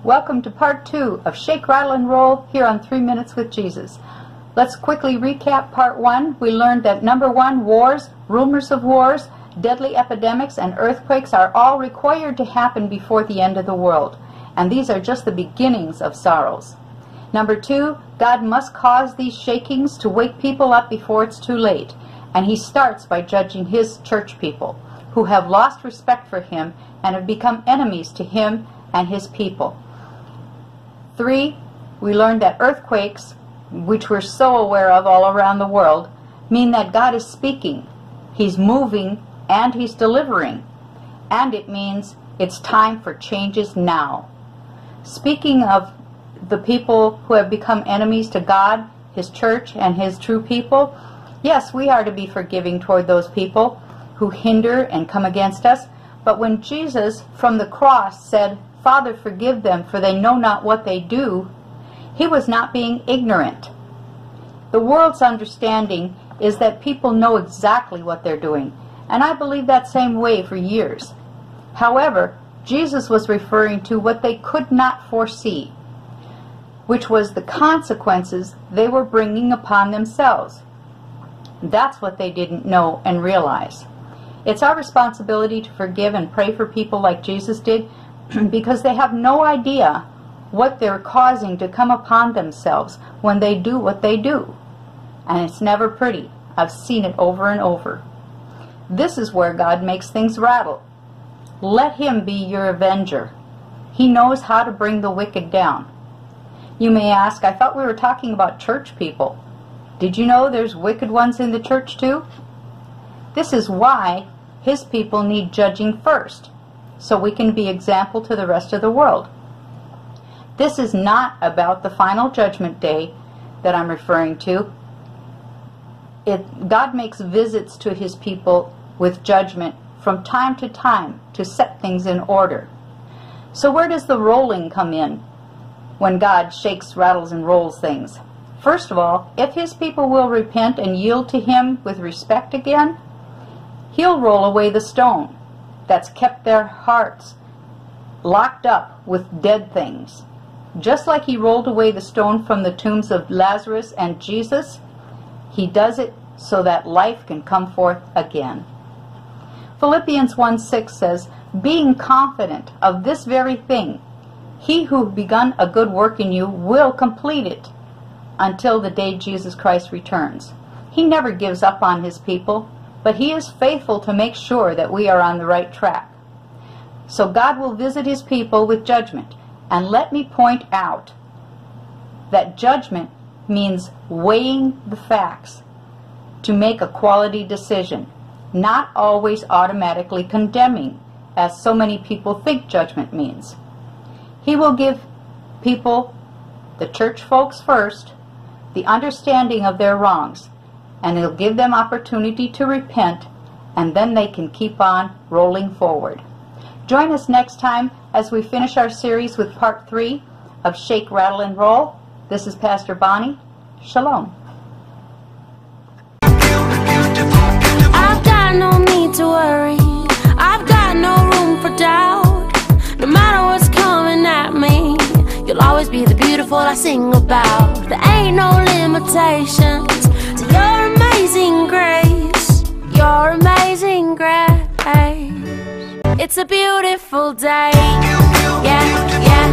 Welcome to part 2 of Shake, Rattle, and Roll here on 3 Minutes with Jesus. Let's quickly recap part 1. We learned that number 1, wars, rumors of wars, deadly epidemics, and earthquakes are all required to happen before the end of the world. And these are just the beginnings of sorrows. Number 2, God must cause these shakings to wake people up before it's too late. And He starts by judging His church people, who have lost respect for Him and have become enemies to Him and His people. 3, we learned that earthquakes, which we're so aware of all around the world, mean that God is speaking, He's moving, and He's delivering. And it means it's time for changes now. Speaking of the people who have become enemies to God, His church, and His true people, yes, we are to be forgiving toward those people who hinder and come against us. But when Jesus from the cross said, "Father, forgive them, for they know not what they do," He was not being ignorant. The world's understanding is that people know exactly what they're doing, and I believe that same way for years. However, Jesus was referring to what they could not foresee, which was the consequences they were bringing upon themselves. That's what they didn't know and realize. It's our responsibility to forgive and pray for people like Jesus did, because they have no idea what they're causing to come upon themselves when they do what they do. And it's never pretty. I've seen it over and over. This is where God makes things rattle. Let Him be your avenger. He knows how to bring the wicked down. You may ask, I thought we were talking about church people. Did you know there's wicked ones in the church too? This is why His people need judging first, so we can be example to the rest of the world. This is not about the final judgment day that I'm referring to. God makes visits to His people with judgment from time to time to set things in order. So where does the rolling come in when God shakes, rattles, and rolls things? First of all, if His people will repent and yield to Him with respect again, He'll roll away the stone that's kept their hearts locked up with dead things. Just like He rolled away the stone from the tombs of Lazarus and Jesus, He does it so that life can come forth again. Philippians 1:6 says, "Being confident of this very thing, He who begun a good work in you will complete it until the day Jesus Christ returns." He never gives up on His people, but He is faithful to make sure that we are on the right track. So God will visit His people with judgment. And let me point out that judgment means weighing the facts to make a quality decision, not always automatically condemning, as so many people think judgment means. He will give people, the church folks first, the understanding of their wrongs, and He'll give them opportunity to repent, and then they can keep on rolling forward. Join us next time as we finish our series with part 3 of Shake, Rattle, and Roll. This is Pastor Bonnie. Shalom. I've got no need to worry. I've got no room for doubt. No matter what's coming at me, you'll always be the beautiful I sing about. There ain't no limitations to your amazing grace. Your amazing grace. It's a beautiful day. Yeah, yeah.